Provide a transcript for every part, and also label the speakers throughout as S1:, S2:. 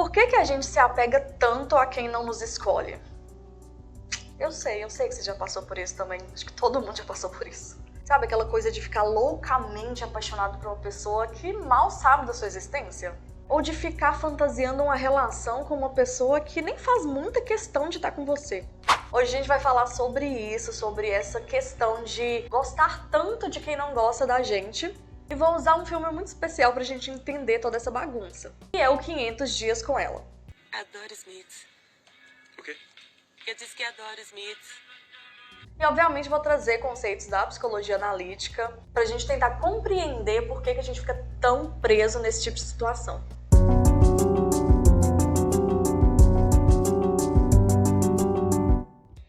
S1: Por que que a gente se apega tanto a quem não nos escolhe? Eu sei que você já passou por isso também. Acho que todo mundo já passou por isso. Sabe aquela coisa de ficar loucamente apaixonado por uma pessoa que mal sabe da sua existência? Ou de ficar fantasiando uma relação com uma pessoa que nem faz muita questão de estar com você. Hoje a gente vai falar sobre isso, sobre essa questão de gostar tanto de quem não gosta da gente. E vou usar um filme muito especial pra gente entender toda essa bagunça. Que é o 500 Dias com Ela.
S2: Adoro Smith.
S3: O quê?
S2: Eu disse que adoro Smith.
S1: E obviamente vou trazer conceitos da psicologia analítica pra gente tentar compreender por que a gente fica tão preso nesse tipo de situação.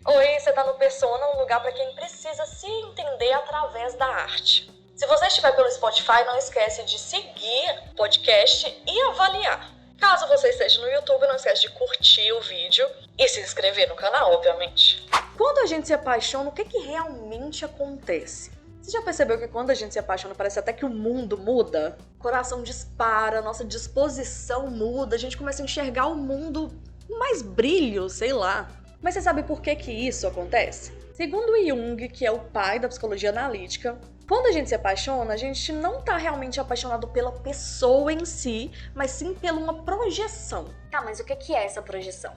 S1: Oi, você tá no Persona, um lugar pra quem precisa se entender através da arte. Se você estiver pelo Spotify, não esquece de seguir o podcast e avaliar. Caso você esteja no YouTube, não esquece de curtir o vídeo e se inscrever no canal, obviamente. Quando a gente se apaixona, o que realmente acontece? Você já percebeu que quando a gente se apaixona, parece até que o mundo muda? O coração dispara, a nossa disposição muda, a gente começa a enxergar o mundo com mais brilho, sei lá. Mas você sabe por que isso acontece? Segundo Jung, que é o pai da psicologia analítica, quando a gente se apaixona, a gente não tá realmente apaixonado pela pessoa em si, mas sim pela uma projeção. Tá, mas o que é essa projeção?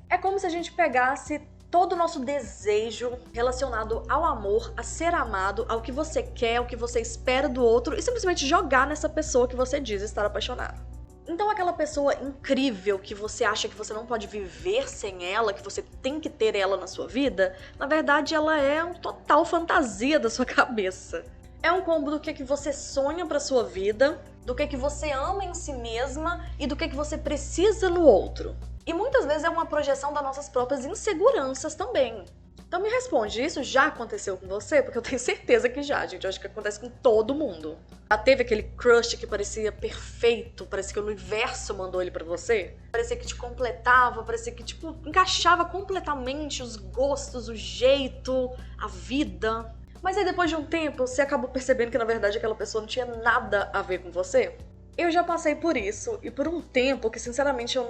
S1: É como se a gente pegasse todo o nosso desejo relacionado ao amor, a ser amado, ao que você quer, ao que você espera do outro e simplesmente jogar nessa pessoa que você diz estar apaixonado. Então aquela pessoa incrível que você acha que você não pode viver sem ela, que você tem que ter ela na sua vida, na verdade ela é um total fantasia da sua cabeça. É um combo do que você sonha pra sua vida, do que você ama em si mesma e do que você precisa no outro. E muitas vezes é uma projeção das nossas próprias inseguranças também. Então me responde, isso já aconteceu com você? Porque eu tenho certeza que já, gente. Eu acho que acontece com todo mundo. Já teve aquele crush que parecia perfeito, parecia que o universo mandou ele pra você? Parecia que te completava, parecia que, tipo, encaixava completamente os gostos, o jeito, a vida. Mas aí depois de um tempo, você acabou percebendo que na verdade aquela pessoa não tinha nada a ver com você? Eu já passei por isso, e por um tempo que sinceramente eu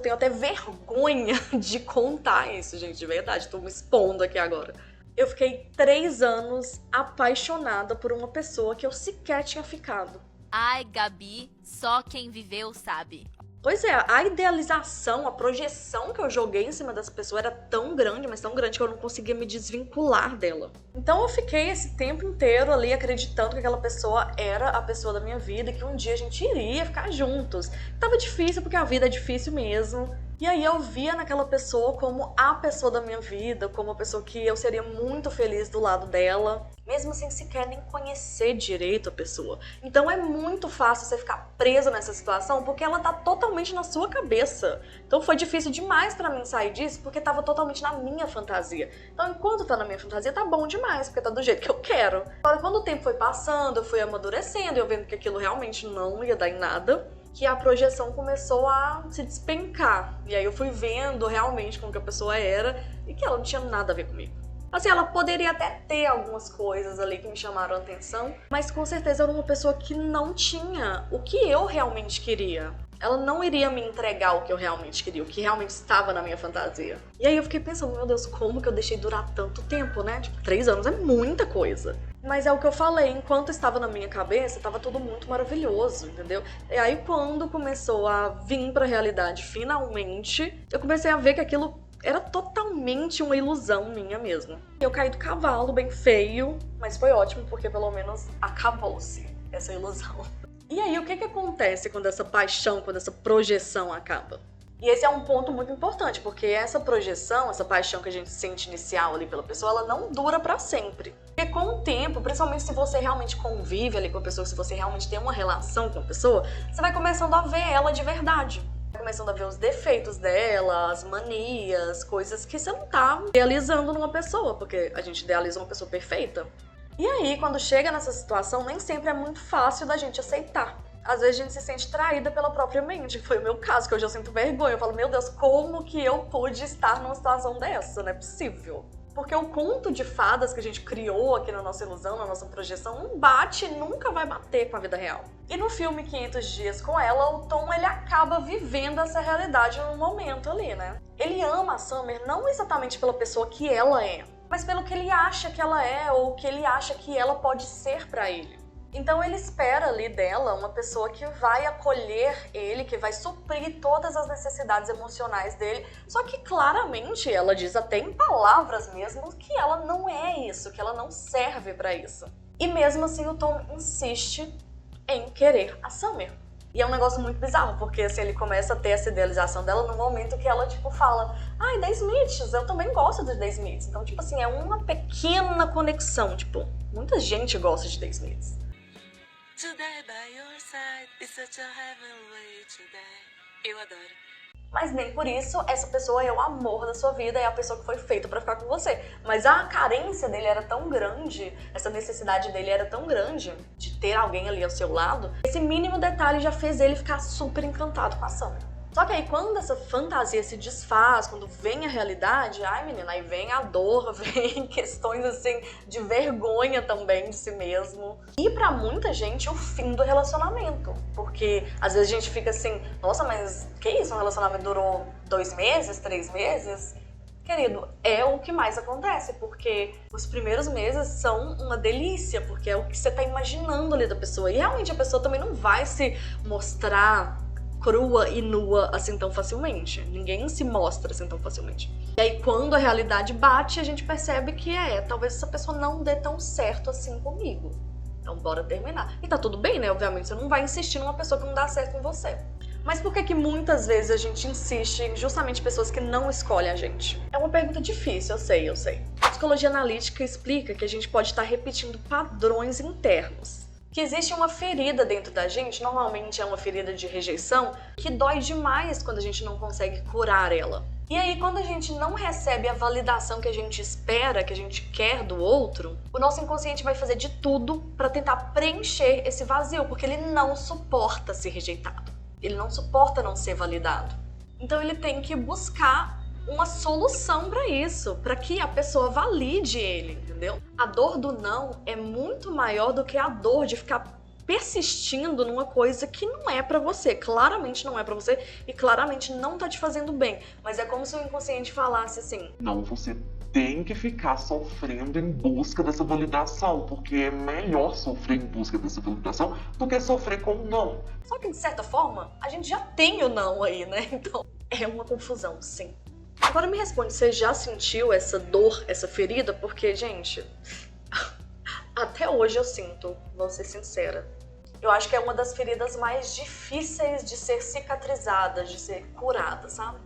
S1: tenho até vergonha de contar isso, gente, de verdade, tô me expondo aqui agora. Eu fiquei 3 anos apaixonada por uma pessoa que eu sequer tinha ficado.
S4: Ai, Gabi, só quem viveu sabe.
S1: Pois é, a idealização, a projeção que eu joguei em cima dessa pessoa era tão grande, mas tão grande que eu não conseguia me desvincular dela. Então eu fiquei esse tempo inteiro ali acreditando que aquela pessoa era a pessoa da minha vida e que um dia a gente iria ficar juntos. Tava difícil porque a vida é difícil mesmo. E aí eu via naquela pessoa como a pessoa da minha vida, como a pessoa que eu seria muito feliz do lado dela, mesmo sem sequer nem conhecer direito a pessoa. Então é muito fácil você ficar presa nessa situação porque ela tá totalmente na sua cabeça. Então foi difícil demais pra mim sair disso porque tava totalmente na minha fantasia. Então enquanto tá na minha fantasia tá bom demais, porque tá do jeito que eu quero. Agora quando o tempo foi passando, eu fui amadurecendo e eu vendo que aquilo realmente não ia dar em nada, que a projeção começou a se despencar. E aí eu fui vendo realmente como que a pessoa era e que ela não tinha nada a ver comigo. Assim, ela poderia até ter algumas coisas ali que me chamaram a atenção, mas com certeza era uma pessoa que não tinha o que eu realmente queria. Ela não iria me entregar o que eu realmente queria, o que realmente estava na minha fantasia. E aí eu fiquei pensando, meu Deus, como que eu deixei durar tanto tempo, né? Tipo, 3 anos é muita coisa. Mas é o que eu falei, enquanto estava na minha cabeça, estava tudo muito maravilhoso, entendeu? E aí quando começou a vir pra realidade finalmente, eu comecei a ver que aquilo era totalmente uma ilusão minha mesmo. Eu caí do cavalo bem feio, mas foi ótimo porque pelo menos acabou-se essa ilusão. E aí o que acontece quando essa paixão, quando essa projeção acaba? E esse é um ponto muito importante, porque essa projeção, essa paixão que a gente sente inicial ali pela pessoa, ela não dura pra sempre. Porque com o tempo, principalmente se você realmente convive ali com a pessoa, se você realmente tem uma relação com a pessoa, você vai começando a ver ela de verdade. Vai começando a ver os defeitos dela, as manias, coisas que você não tá idealizando numa pessoa, porque a gente idealiza uma pessoa perfeita. E aí, quando chega nessa situação, nem sempre é muito fácil da gente aceitar. Às vezes a gente se sente traída pela própria mente. Foi o meu caso, que hoje eu sinto vergonha. Eu falo, meu Deus, como que eu pude estar numa situação dessa? Não é possível. Porque o conto de fadas que a gente criou aqui na nossa ilusão, na nossa projeção, não bate e nunca vai bater com a vida real. E no filme 500 Dias com Ela, o Tom ele acaba vivendo essa realidade no momento ali, né? Ele ama a Summer não exatamente pela pessoa que ela é, mas pelo que ele acha que ela é ou que ele acha que ela pode ser pra ele. Então ele espera ali dela uma pessoa que vai acolher ele, que vai suprir todas as necessidades emocionais dele. Só que claramente ela diz até em palavras mesmo que ela não é isso, que ela não serve pra isso. E mesmo assim o Tom insiste em querer a Summer. E é um negócio muito bizarro, porque assim, ele começa a ter essa idealização dela no momento que ela, tipo, fala ai, The Smiths, eu também gosto de The Smiths. Então, tipo assim, é uma pequena conexão, tipo, muita gente gosta de The Smiths.
S2: Today by your side is such a heavenly today. Eu adoro.
S1: Mas nem por isso essa pessoa é o amor da sua vida, é a pessoa que foi feita pra ficar com você. Mas a carência dele era tão grande, essa necessidade dele era tão grande de ter alguém ali ao seu lado, esse mínimo detalhe já fez ele ficar super encantado com a Summer. Só que aí quando essa fantasia se desfaz, quando vem a realidade, ai menina, aí vem a dor, vem questões assim de vergonha também de si mesmo. E pra muita gente o fim do relacionamento, porque às vezes a gente fica assim, nossa, mas que isso, um relacionamento durou 2 meses, 3 meses? Querido, é o que mais acontece, porque os primeiros meses são uma delícia, porque é o que você tá imaginando ali da pessoa. E realmente a pessoa também não vai se mostrar crua e nua assim tão facilmente. Ninguém se mostra assim tão facilmente. E aí quando a realidade bate, a gente percebe que talvez essa pessoa não dê tão certo assim comigo. Então bora terminar. E tá tudo bem, né? Obviamente você não vai insistir numa pessoa que não dá certo com você. Mas por que muitas vezes a gente insiste em justamente pessoas que não escolhem a gente? É uma pergunta difícil, eu sei. A psicologia analítica explica que a gente pode estar repetindo padrões internos. Que existe uma ferida dentro da gente, normalmente é uma ferida de rejeição, que dói demais quando a gente não consegue curar ela. E aí, quando a gente não recebe a validação que a gente espera, que a gente quer do outro, o nosso inconsciente vai fazer de tudo para tentar preencher esse vazio, porque ele não suporta ser rejeitado. Ele não suporta não ser validado. Então ele tem que buscar uma solução para isso, para que a pessoa valide ele, entendeu? A dor do não é muito maior do que a dor de ficar persistindo numa coisa que não é pra você, claramente não é pra você e claramente não tá te fazendo bem, mas é como se o inconsciente falasse assim:
S3: não, você tem que ficar sofrendo em busca dessa validação, porque é melhor sofrer em busca dessa validação do que sofrer com o não.
S1: Só que de certa forma, a gente já tem o não aí, né? Então é uma confusão, sim. Agora me responde, você já sentiu essa dor, essa ferida? Porque, gente, até hoje eu sinto, vou ser sincera. Eu acho que é uma das feridas mais difíceis de ser cicatrizada, de ser curada, sabe?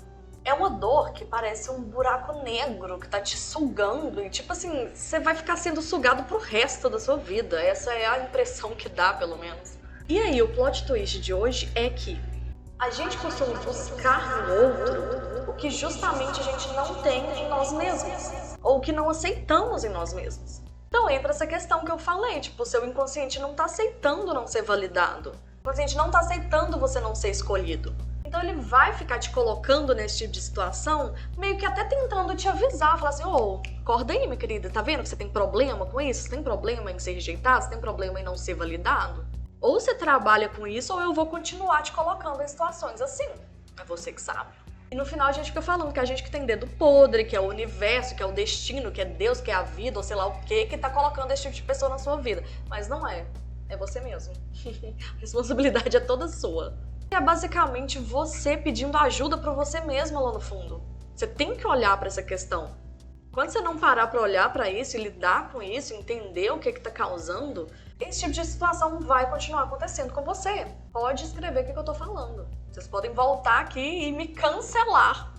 S1: É uma dor que parece um buraco negro que tá te sugando e, tipo assim, você vai ficar sendo sugado pro resto da sua vida. Essa é a impressão que dá, pelo menos. E aí, o plot twist de hoje é que a gente costuma buscar no outro o que justamente a gente não tem em nós mesmos, ou que não aceitamos em nós mesmos. Então entra essa questão que eu falei, tipo, o seu inconsciente não tá aceitando não ser validado. O inconsciente não tá aceitando você não ser escolhido. Então ele vai ficar te colocando nesse tipo de situação, meio que até tentando te avisar, falar assim: ô, acorda aí, minha querida, tá vendo que você tem problema com isso? Você tem problema em ser rejeitado? Você tem problema em não ser validado? Ou você trabalha com isso, ou eu vou continuar te colocando em situações assim. É você que sabe. E no final a gente fica falando que a gente que tem dedo podre, que é o universo, que é o destino, que é Deus, que é a vida, ou sei lá o que tá colocando esse tipo de pessoa na sua vida. Mas não é. É você mesmo. A responsabilidade é toda sua. É basicamente você pedindo ajuda pra você mesma lá no fundo. Você tem que olhar pra essa questão. Quando você não parar pra olhar pra isso e lidar com isso, entender o que tá causando, esse tipo de situação vai continuar acontecendo com você. Pode escrever o que eu tô falando. Vocês podem voltar aqui e me cancelar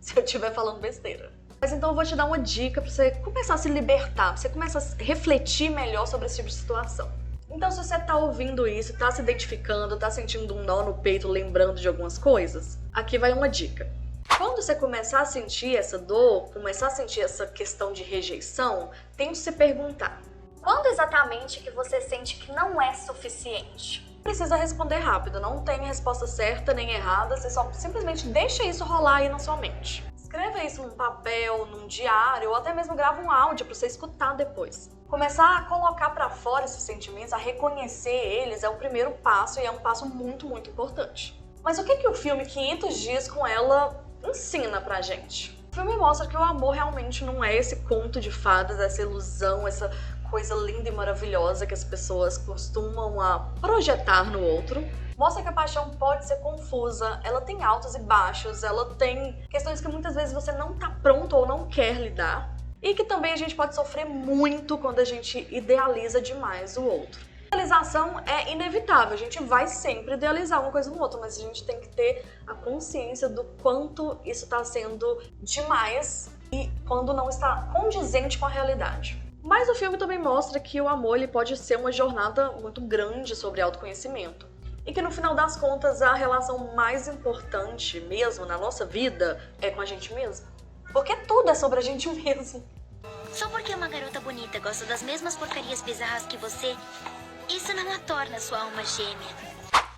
S1: se eu estiver falando besteira. Mas então eu vou te dar uma dica pra você começar a se libertar, pra você começar a refletir melhor sobre esse tipo de situação. Então se você tá ouvindo isso, tá se identificando, tá sentindo um nó no peito, lembrando de algumas coisas, aqui vai uma dica. Quando você começar a sentir essa dor, começar a sentir essa questão de rejeição, tente se perguntar: quando exatamente que você sente que não é suficiente? Precisa responder rápido, não tem resposta certa nem errada, você só simplesmente deixa isso rolar aí na sua mente. Escreve escreva isso num papel, num diário, ou até mesmo grava um áudio para você escutar depois. Começar a colocar para fora esses sentimentos, a reconhecer eles, é o primeiro passo e é um passo muito, muito importante. Mas o que o filme 500 Dias com Ela ensina pra gente? O filme mostra que o amor realmente não é esse conto de fadas, essa ilusão, essa coisa linda e maravilhosa que as pessoas costumam projetar no outro. Mostra que a paixão pode ser confusa, ela tem altos e baixos, ela tem questões que muitas vezes você não tá pronto ou não quer lidar. E que também a gente pode sofrer muito quando a gente idealiza demais o outro. A idealização é inevitável, a gente vai sempre idealizar uma coisa no outro, mas a gente tem que ter a consciência do quanto isso está sendo demais e quando não está condizente com a realidade. Mas o filme também mostra que o amor ele pode ser uma jornada muito grande sobre autoconhecimento. E que no final das contas a relação mais importante mesmo na nossa vida é com a gente mesmo. Porque tudo é sobre a gente mesmo.
S5: Só porque uma garota bonita gosta das mesmas porcarias bizarras que você, isso não a torna sua alma gêmea.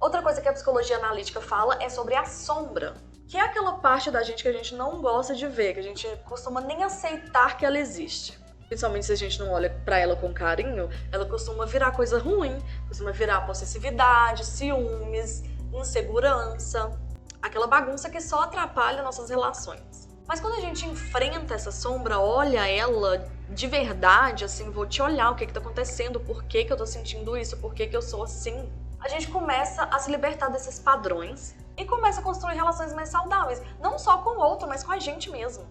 S1: Outra coisa que a psicologia analítica fala é sobre a sombra, que é aquela parte da gente que a gente não gosta de ver, que a gente costuma nem aceitar que ela existe. Principalmente se a gente não olha pra ela com carinho, ela costuma virar coisa ruim, costuma virar possessividade, ciúmes, insegurança, aquela bagunça que só atrapalha nossas relações. Mas quando a gente enfrenta essa sombra, olha ela de verdade, assim, vou te olhar o que tá acontecendo, por que eu tô sentindo isso, por que eu sou assim, a gente começa a se libertar desses padrões e começa a construir relações mais saudáveis, não só com o outro, mas com a gente mesmo.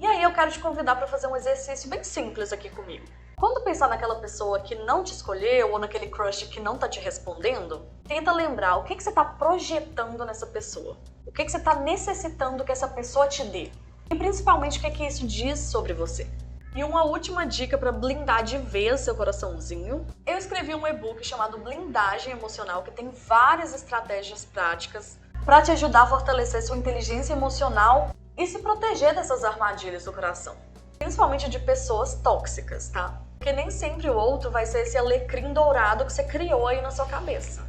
S1: E aí eu quero te convidar para fazer um exercício bem simples aqui comigo. Quando pensar naquela pessoa que não te escolheu ou naquele crush que não tá te respondendo, tenta lembrar o que você tá projetando nessa pessoa. O que você tá necessitando que essa pessoa te dê. E principalmente o que isso diz sobre você. E uma última dica para blindar de vez seu coraçãozinho. Eu escrevi um e-book chamado Blindagem Emocional que tem várias estratégias práticas para te ajudar a fortalecer sua inteligência emocional e se proteger dessas armadilhas do coração. Principalmente de pessoas tóxicas, tá? Porque nem sempre o outro vai ser esse alecrim dourado que você criou aí na sua cabeça.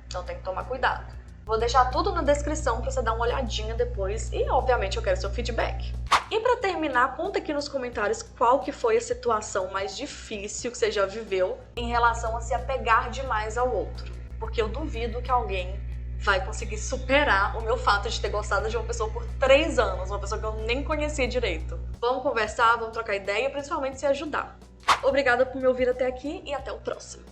S1: Então tem que tomar cuidado. Vou deixar tudo na descrição para você dar uma olhadinha depois e, obviamente, eu quero seu feedback. E para terminar, conta aqui nos comentários qual que foi a situação mais difícil que você já viveu em relação a se apegar demais ao outro. Porque eu duvido que alguém vai conseguir superar o meu fato de ter gostado de uma pessoa por 3 anos, uma pessoa que eu nem conhecia direito. Vamos conversar, vamos trocar ideia e principalmente se ajudar. Obrigada por me ouvir até aqui e até o próximo.